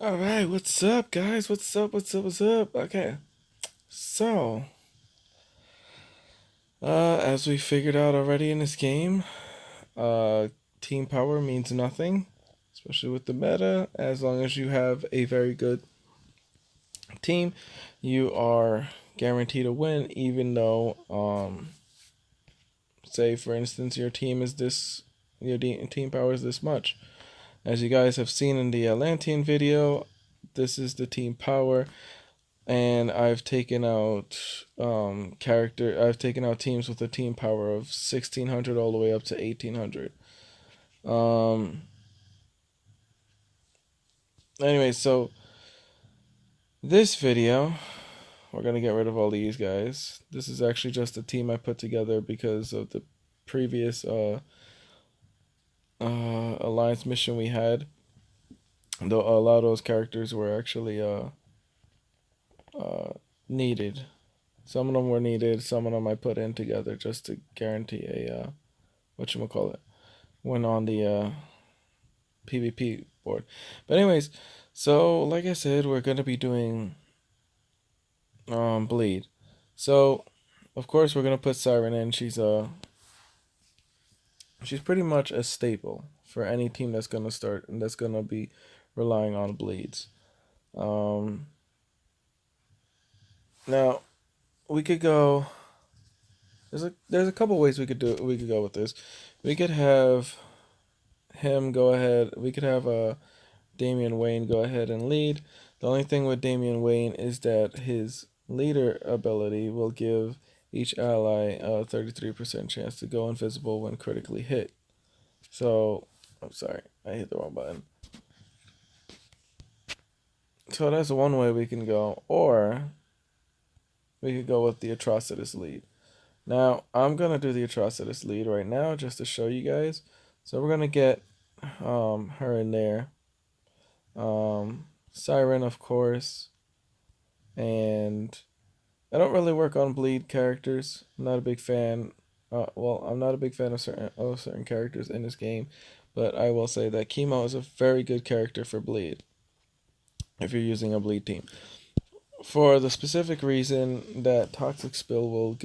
All right, what's up, guys? What's up? What's up? What's up? Okay, so as we figured out already in this game, uh, team power means nothing, especially with the meta. As long as you have a very good team, you are guaranteed to win. Even though, say for instance, your team power is this much. As you guys have seen in the Atlantean video, this is the team power. And I've taken out I've taken out teams with a team power of 1600 all the way up to 1800. Um anyway, so this video we're going to get rid of all these guys. This is actually just a team I put together because of the previous alliance mission we had. Though a lot of those characters were actually uh needed. Some of them were needed, some of them I put in together just to guarantee a whatchamacallit, win on the PvP board. But anyways, so like I said, we're gonna be doing bleed. So of course we're gonna put Siren in. She's pretty much a staple for any team that's gonna start and that's gonna be relying on bleeds. Um, Now we could go. There's a couple ways we could go with this. We could have him go ahead. We could have Damian Wayne go ahead and lead. The only thing with Damian Wayne is that his leader ability will give each ally a 33% chance to go invisible when critically hit. So, I'm sorry, I hit the wrong button. So that's one way we can go, or we could go with the Atrocitus lead. Now, I'm gonna do the Atrocitus lead right now just to show you guys. So we're gonna get her in there. Siren, of course, and I don't really work on bleed characters. I'm not a big fan. I'm not a big fan of certain characters in this game, but I will say that Chemo is a very good character for bleed if you're using a bleed team. For the specific reason that Toxic Spill will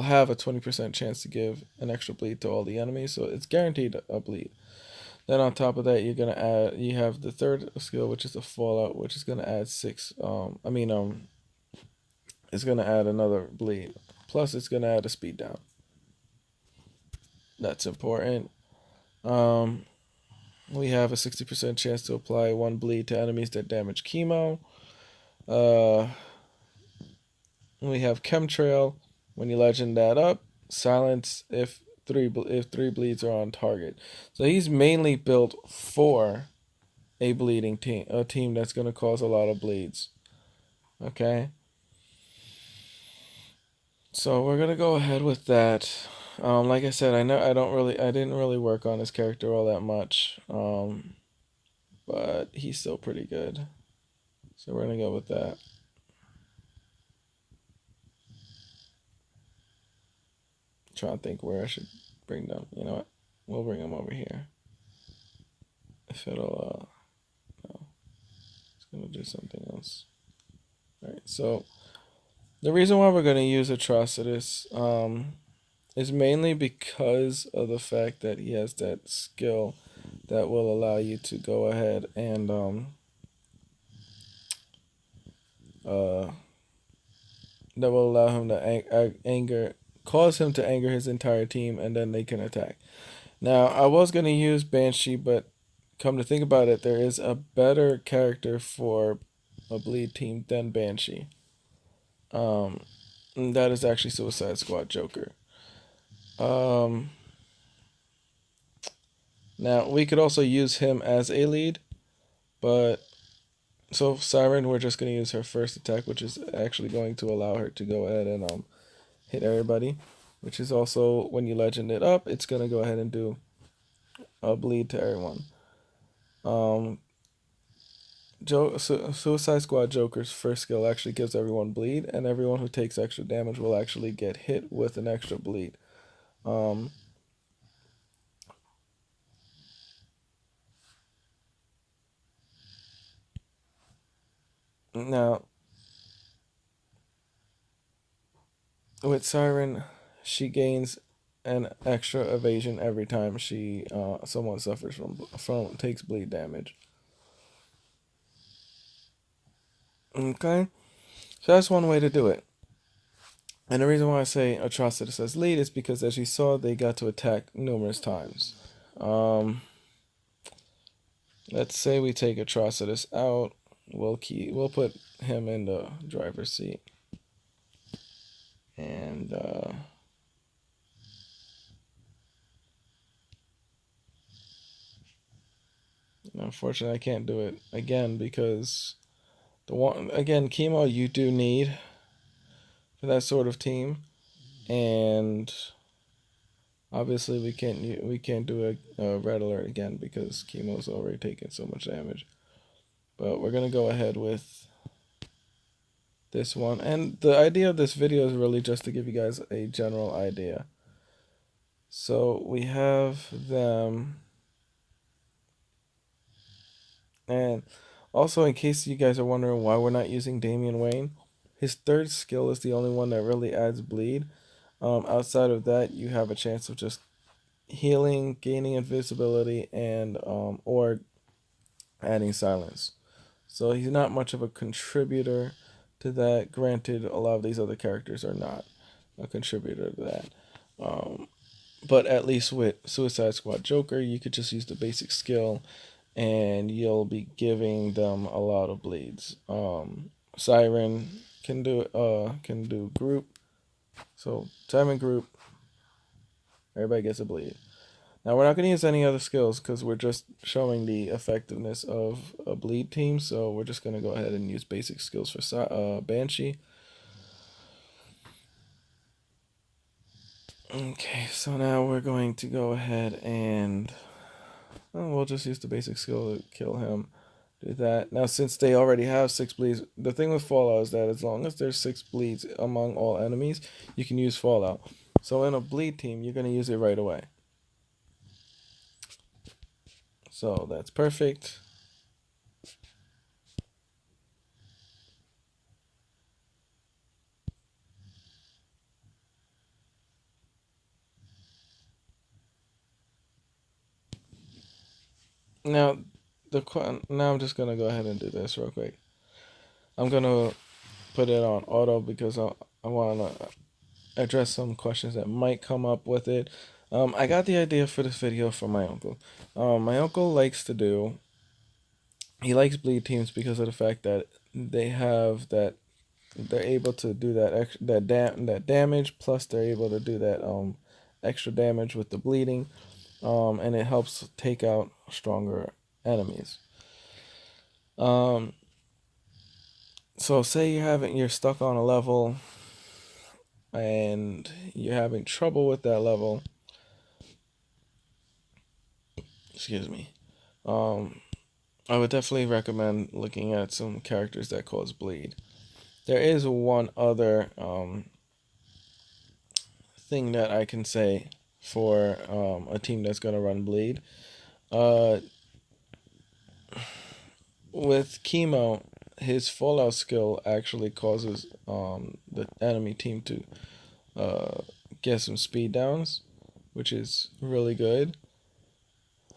have a 20% chance to give an extra bleed to all the enemies, so it's guaranteed a bleed. Then on top of that, you have the third skill, which is the Fallout, which is gonna add six. It's gonna add another bleed. Plus, it's gonna add a speed down. That's important. Um, we have a 60% chance to apply one bleed to enemies that damage Chemo. Uh, we have Chemtrail. When you legend that up, silence if three bleeds are on target. So he's mainly built for a team that's gonna cause a lot of bleeds. Okay. So we're gonna go ahead with that. Like I said, I didn't really work on his character all that much. But he's still pretty good. So we're gonna go with that. Trying to think where I should bring them. You know what? We'll bring them over here. If it'll, no, it's gonna do something else. All right. So the reason why we're gonna use Atrocitus, is mainly because of the fact that he has that skill that will allow you to go ahead and uh that will allow him to cause him to anger his entire team, and then they can attack. Now, I was gonna use Banshee, but come to think about it, there is a better character for a bleed team than Banshee. And that is actually Suicide Squad Joker. Um, Now we could also use him as a lead, but so Siren, we're just gonna use her first attack, which is actually going to allow her to go ahead and hit everybody, which is also when you legend it up, it's gonna go ahead and do a bleed to everyone. Um, Suicide Squad Joker's first skill actually gives everyone bleed, and everyone who takes extra damage will actually get hit with an extra bleed. Um, Now, with Siren, she gains an extra evasion every time someone suffers from takes bleed damage. Okay, so that's one way to do it. And the reason why I say Atrocitus as lead is because, as you saw, they got to attack numerous times. Um, let's say we take Atrocitus out. We'll put him in the driver's seat, and unfortunately, I can't do it again because the one again chemo you do need for that sort of team, and obviously we can't do a red alert again because chemo's already taken so much damage. But we're gonna go ahead with this one, and the idea of this video is really just to give you guys a general idea. So we have them, and also in case you guys are wondering why we're not using Damian Wayne, his third skill is the only one that really adds bleed. Outside of that, you have a chance of just healing, gaining invisibility, and or adding silence. So he's not much of a contributor to that. Granted, a lot of these other characters are not a contributor to that. Um, but at least with Suicide Squad Joker, you could just use the basic skill and you'll be giving them a lot of bleeds. Siren can do group. So Siren group, everybody gets a bleed. Now we're not going to use any other skills because we're just showing the effectiveness of a bleed team. So we're just going to go ahead and use basic skills for Banshee. Okay, so now we're going to go ahead and we'll just use the basic skill to kill him. Do that. Now since they already have 6 bleeds, the thing with Fallout is that as long as there's 6 bleeds among all enemies, you can use Fallout. So in a bleed team, you're going to use it right away. So that's perfect. Now, now I'm just gonna go ahead and do this real quick. I'm gonna put it on auto because I want to address some questions that might come up with it. I got the idea for this video from my uncle. My uncle likes to do. He likes bleed teams because of the fact that they have that they're able to do that damage plus they're able to do that extra damage with the bleeding, and it helps take out stronger enemies. Um, so say you're stuck on a level and you're having trouble with that level. Excuse me. I would definitely recommend looking at some characters that cause bleed. There is one other thing that I can say for a team that's gonna run bleed. Uh, with chemo, his fallout skill actually causes the enemy team to get some speed downs, which is really good.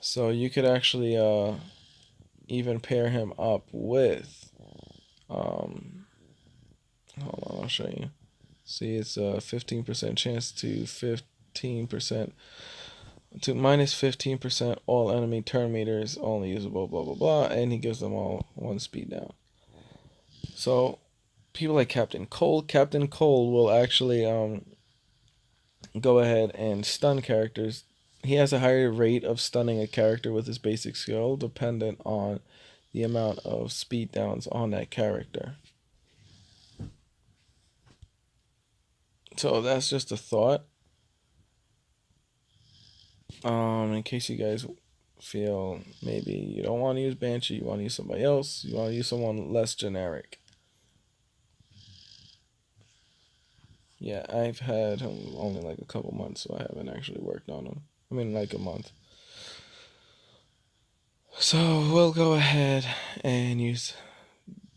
So you could actually even pair him up with hold on, I'll show you. See, it's a 15% chance to 15% to minus 15% all enemy turn meters only usable, blah blah blah, and he gives them all 1 speed down. So people like Captain Cold will actually go ahead and stun characters. He has a higher rate of stunning a character with his basic skill dependent on the amount of speed downs on that character. So that's just a thought. In case you guys feel maybe you don't want to use Banshee, you want to use somebody else, you want to use someone less generic. Yeah, I've had him only like a couple months, so I haven't actually worked on him. I mean, like a month. So we'll go ahead and use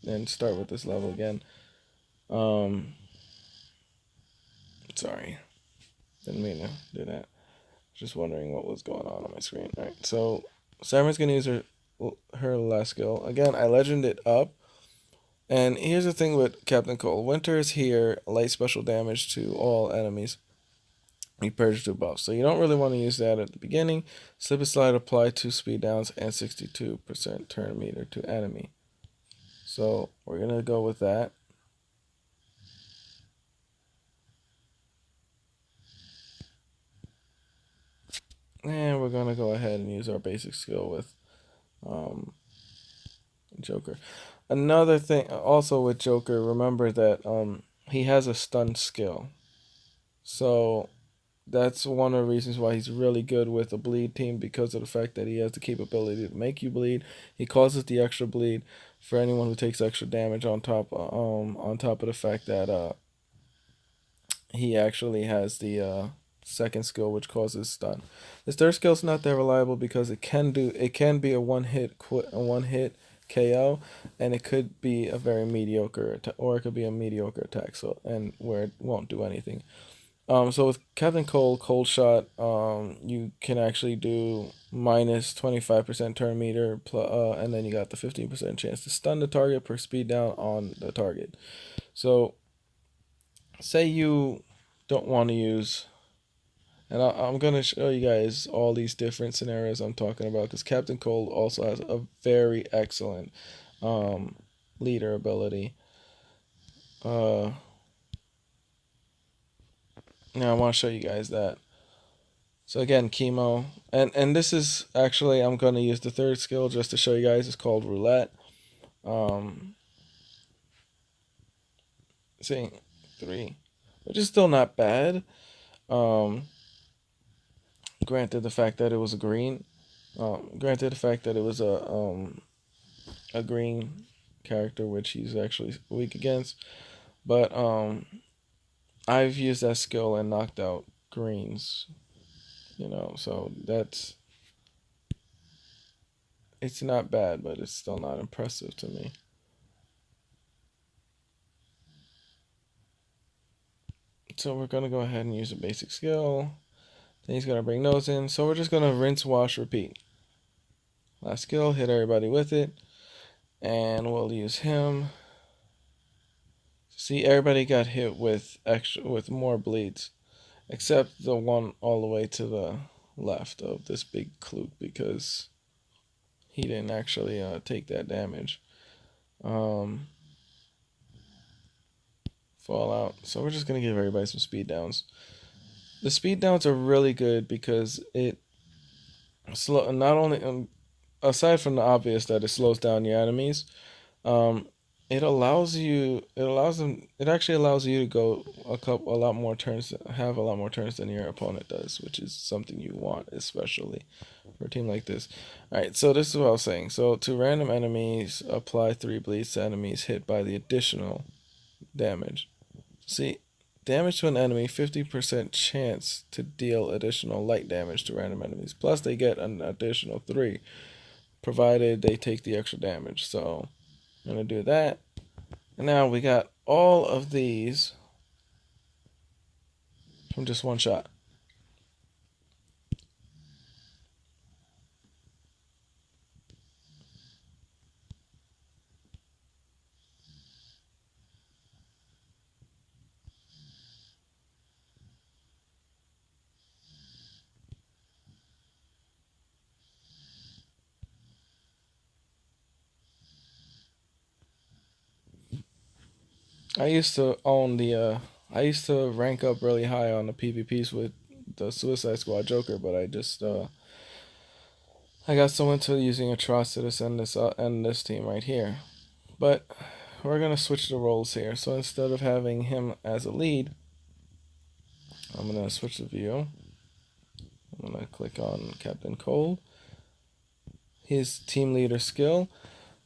and start with this level again. Sorry, didn't mean to do that. Just wondering what was going on my screen. All right, so Siren's gonna use her last skill again. I legend it up, and here's the thing with Captain Cold. Winter is here, light special damage to all enemies. He purged 2 buffs, so you don't really want to use that at the beginning. Slip and slide apply 2 speed downs and 62% turn meter to enemy. So we're gonna go with that. And we're gonna go ahead and use our basic skill with Joker. Another thing also with Joker, remember that he has a stun skill. So that's one of the reasons why he's really good with a bleed team, because of the fact that he has the capability to make you bleed. He causes the extra bleed for anyone who takes extra damage on top of the fact that he actually has the second skill which causes stun. This third skill is not that reliable because it can be a one hit KO, and it could be a very mediocre or it could be a mediocre attack, so and where it won't do anything. So with Captain Cold Shot, you can actually do minus 25% turn meter, and then you got the 15% chance to stun the target per speed down on the target. So, say you don't want to use, and I'm going to show you guys all these different scenarios I'm talking about, because Captain Cold also has a very excellent leader ability. Now I want to show you guys that. So again, chemo, and this is actually, I'm going to use the third skill just to show you guys. It's called roulette. See, 3, which is still not bad. Granted the fact that it was a green, granted the fact that it was a green character, which he's actually weak against, but I've used that skill and knocked out greens, so it's not bad, but it's still not impressive to me. So we're going to go ahead and use a basic skill. Then he's going to bring those in. So we're just going to rinse, wash, repeat. Last skill, hit everybody with it. And we'll use him. See, everybody got hit with more bleeds. Except the one all the way to the left of this big Klute, because he didn't actually take that damage. Fallout. So we're just going to give everybody some speed downs. The speed downs are really good because it not only aside from the obvious that it slows down your enemies, it allows you it actually allows you to go a lot more turns, have a lot more turns than your opponent does, which is something you want, especially for a team like this. All right, so this is what I was saying. So to random enemies, apply 3 bleeds to enemies hit by the additional damage. See, damage to an enemy, 50% chance to deal additional light damage to random enemies. Plus, they get an additional 3, provided they take the extra damage. So, I'm going to do that. And now we got all of these from just one shot. I used to rank up really high on the PvPs with the Suicide Squad Joker, but I got so into using Atrocitus and this team right here. But we're gonna switch the roles here. So instead of having him as a lead, I'm gonna switch the view. I'm gonna click on Captain Cold. His team leader skill,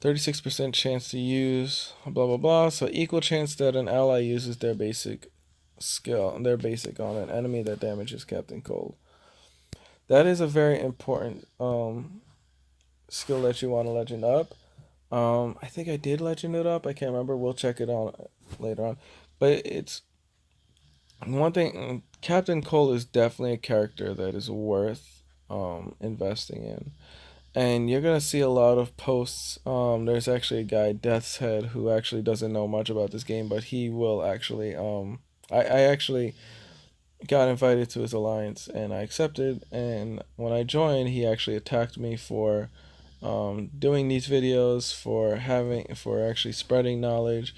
36% chance to use blah blah blah. So equal chance that an ally uses their basic on an enemy that damages Captain Cold. That is a very important skill that you want to legend up. I think I did legend it up. I can't remember. We'll check it out later on. But it's one thing. Captain Cole is definitely a character that is worth investing in. And you're gonna see a lot of posts. There's actually a guy, Death's Head, who actually doesn't know much about this game, but he will actually. I actually got invited to his alliance, and I accepted. And when I joined, he actually attacked me for doing these videos, for actually spreading knowledge.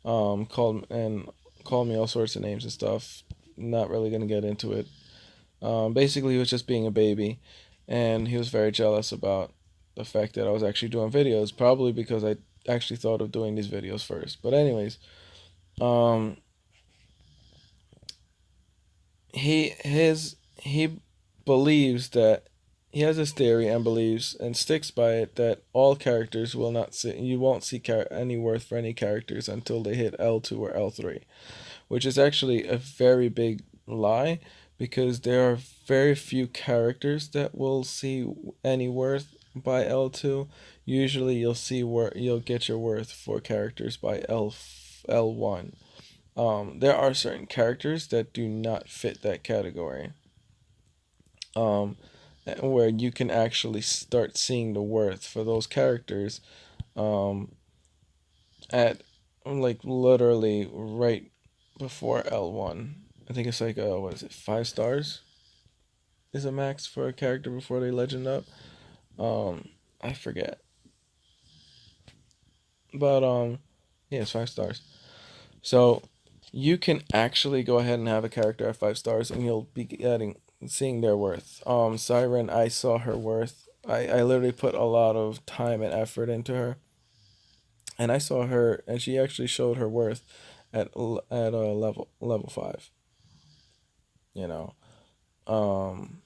Called me all sorts of names and stuff. Not really gonna get into it. Basically, he was just being a baby, and he was very jealous about the fact that I was actually doing videos, probably because I actually thought of doing these videos first. But anyways, um, he believes that he has this theory and believes and sticks by it that all characters will not see you won't see any worth for any characters until they hit L2 or L3, which is actually a very big lie because there are very few characters that will see any worth by L2. Usually you'll get your worth for characters by L1. There are certain characters that do not fit that category. Um, where you can actually start seeing the worth for those characters um, at like literally right before L1. I think it's like what is it, 5 stars is a max for a character before they legend up. Um, I forget, but yeah, it's 5 stars. So you can actually go ahead and have a character at 5 stars, and you'll be getting seeing their worth. Siren, I saw her worth. I literally put a lot of time and effort into her, and I saw her, and she actually showed her worth at a level 5. You know, um,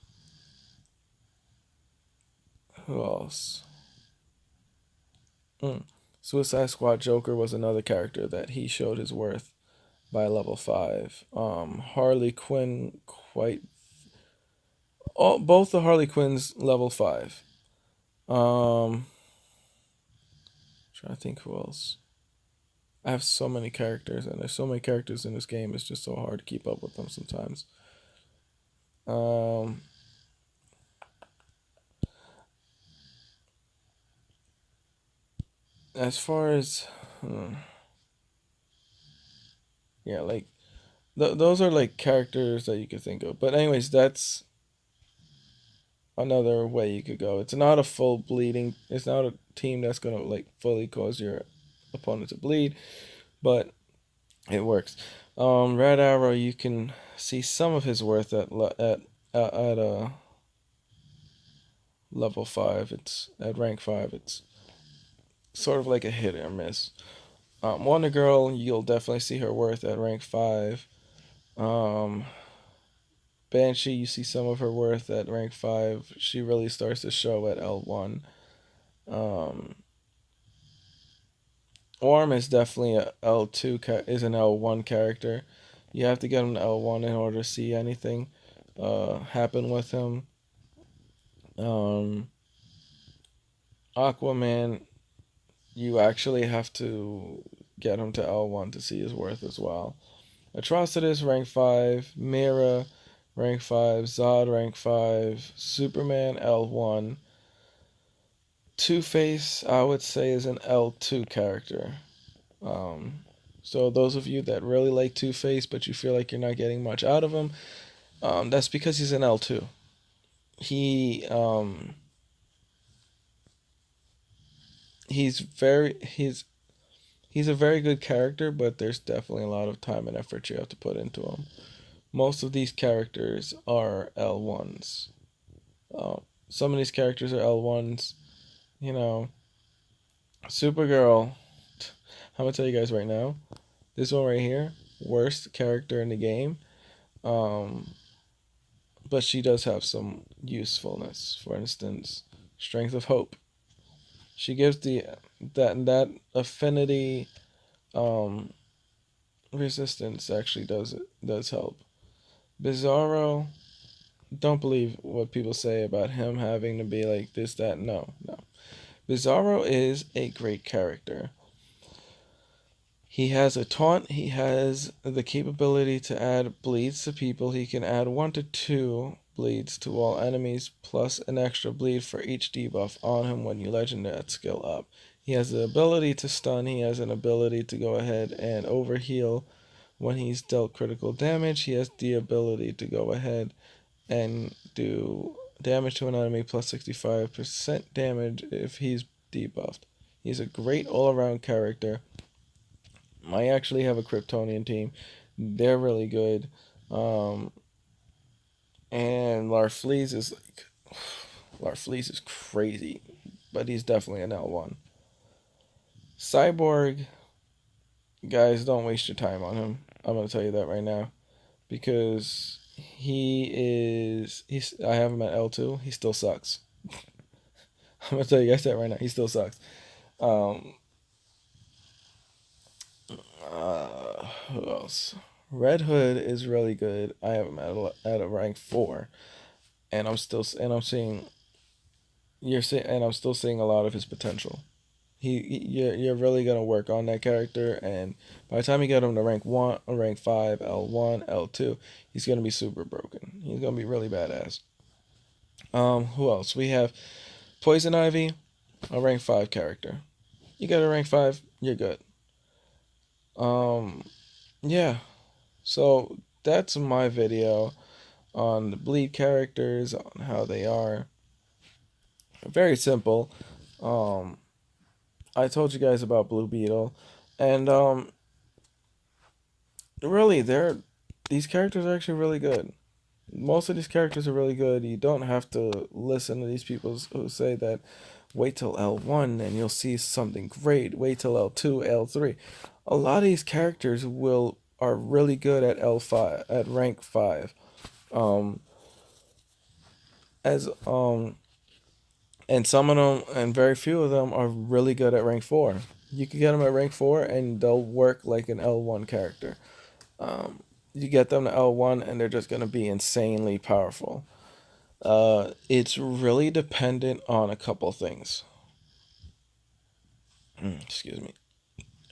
who else? Mm. Suicide Squad Joker was another character that he showed his worth by level 5. Harley Quinn quite both the Harley Quinns level 5. Um, trying to think who else. I have so many characters, and there's so many characters in this game. It's just so hard to keep up with them sometimes. Um, as far as, yeah, like those are like characters that you could think of. But anyways, that's another way you could go. It's not a full bleeding. It's not a team that's gonna like fully cause your opponent to bleed, but it works. Red Arrow, you can see some of his worth at level 5. It's at rank 5. It's sort of like a hit or miss. Wonder Girl, you'll definitely see her worth at rank 5. Um, Banshee, you see some of her worth at rank 5. She really starts to show at L1. Um, Orm is definitely a L2 is an L1 character. You have to get him to L1 in order to see anything happen with him. Um, Aquaman, you actually have to get him to L1 to see his worth as well. Atrocitus, rank 5. Mira, rank 5. Zod, rank 5. Superman, L1. Two Face, I would say, is an L2 character. Um, so those of you that really like Two Face, but you feel like you're not getting much out of him, that's because he's an L2. He he's very he's a very good character, but there's definitely a lot of time and effort you have to put into him. Most of these characters are L1s. Some of these characters are L1s. You know, Supergirl. I'm gonna tell you guys right now. This one right here, worst character in the game. Um, but she does have some usefulness. For instance, Strength of Hope. She gives that affinity um, resistance actually does help. Bizarro, don't believe what people say about him having to be like this, that. No, no. Bizarro is a great character. He has a taunt. He has the capability to add bleeds to people. He can add 1 to 2 bleeds to all enemies, plus an extra bleed for each debuff on him when you legend that skill up. He has the ability to stun. He has an ability to go ahead and overheal when he's dealt critical damage. He has the ability to go ahead and do damage to an enemy plus 65% damage if he's debuffed. He's a great all around character. I actually have a Kryptonian team. They're really good. Um, and Larfleeze is like Larfleeze is crazy, but he's definitely an L1. Cyborg, guys, don't waste your time on him. I'm gonna tell you that right now because he's I have him at L2. He still sucks. I'm gonna tell you guys that right now. He still sucks. Um, who else? Red Hood is really good. I have him at a rank 4, and I'm seeing you're seeing and I'm still seeing a lot of his potential. You're really gonna work on that character, and by the time you get him to rank 1, or rank 5, L1, L2, he's gonna be super broken. He's gonna be really badass. Who else? We have Poison Ivy, a rank 5 character. You got a rank 5, you're good. Um, yeah. So that's my video on the bleed characters, on how they are. Very simple. Um, I told you guys about Blue Beetle, and really, these characters are actually really good. Most of these characters are really good. You don't have to listen to these people who say that wait till L1 and you'll see something great. Wait till L2, L3. A lot of these characters will are really good at L5, at rank 5. Um as and some of them and very few of them are really good at rank 4. You can get them at rank 4 and they'll work like an L1 character. You get them to L1 and they're just going to be insanely powerful. It's really dependent on a couple things. Excuse me.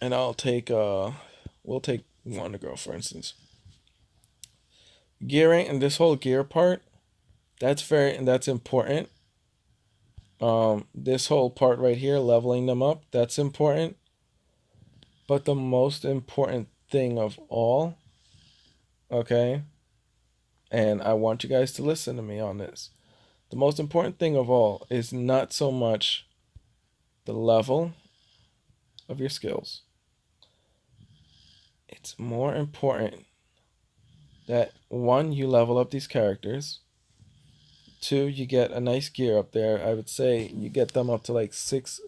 And we'll take Wonder Girl for instance. Gearing and this whole gear part, that's important. This whole part right here, leveling them up, that's important. But the most important thing of all, okay, and I want you guys to listen to me on this. The most important thing of all is not so much the level of your skills. It's more important that one, you level up these characters. Two, you get a nice gear up there. I would say you get them up to like six,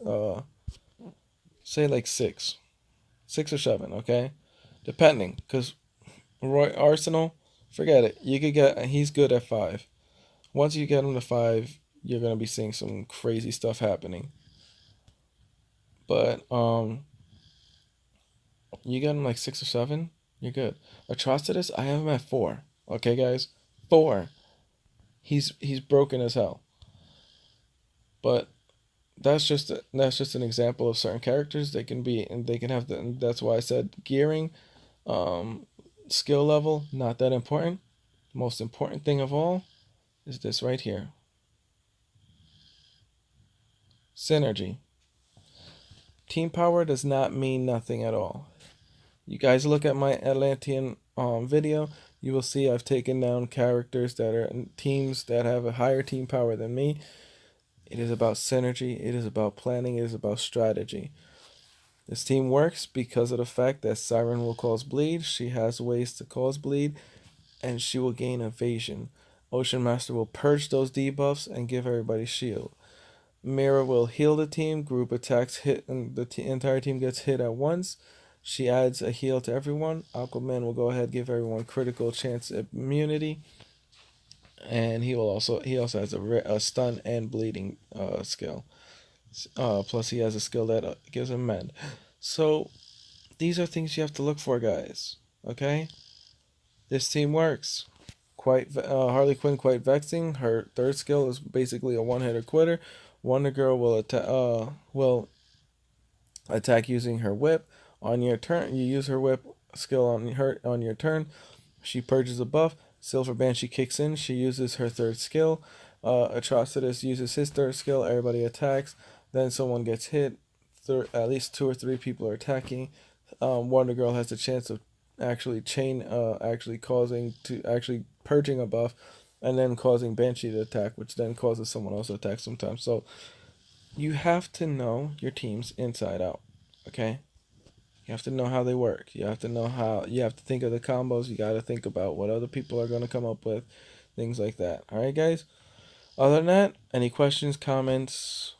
say like six or seven, okay? Depending, because Roy Arsenal, forget it. You could get, he's good at 5. Once you get him to 5, you're gonna be seeing some crazy stuff happening. But you get him like 6 or 7, you're good. Atrocitus, I have him at 4. Okay, guys, 4. He's broken as hell. But that's just an example of certain characters. They can be and they can have the. And that's why I said gearing, um, skill level not that important. Most important thing of all is this right here. Synergy. Team power does not mean nothing at all. You guys look at my Atlantean video, you will see I've taken down characters that are in teams that have a higher team power than me. It is about synergy, it is about planning, it is about strategy. This team works because of the fact that Siren will cause bleed, she has ways to cause bleed, and she will gain evasion. Ocean Master will purge those debuffs and give everybody shield. Mira will heal the team, group attacks hit, and the entire team gets hit at once. She adds a heal to everyone. Aquaman will go ahead give everyone critical chance immunity, and he also has a stun and bleeding skill. Plus he has a skill that gives him mend. So these are things you have to look for, guys. Okay, this team works. Quite Harley Quinn quite vexing. Her third skill is basically a one hitter quitter. Wonder Girl will attack using her whip. On your turn, you use her whip skill on your turn. She purges a buff. Silver Banshee kicks in. She uses her third skill. Atrocitus uses his third skill. Everybody attacks. Then someone gets hit. At least two or three people are attacking. Wonder Girl has a chance of actually purging a buff, and then causing Banshee to attack, which then causes someone else to attack sometimes. So you have to know your teams inside out. Okay, you have to know how they work. You have to know how. You have to think of the combos. You got to think about what other people are gonna come up with, things like that. All right, guys. Other than that, any questions, comments,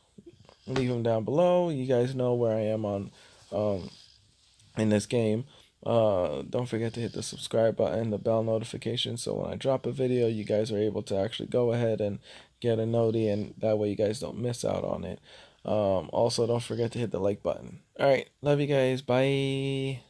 leave them down below. You guys know where I am on um, in this game. Don't forget to hit the subscribe button, the bell notification, so when I drop a video, you guys are able to actually go ahead and get a noti, and that way you guys don't miss out on it. Also, don't forget to hit the like button. All right, love you guys. Bye.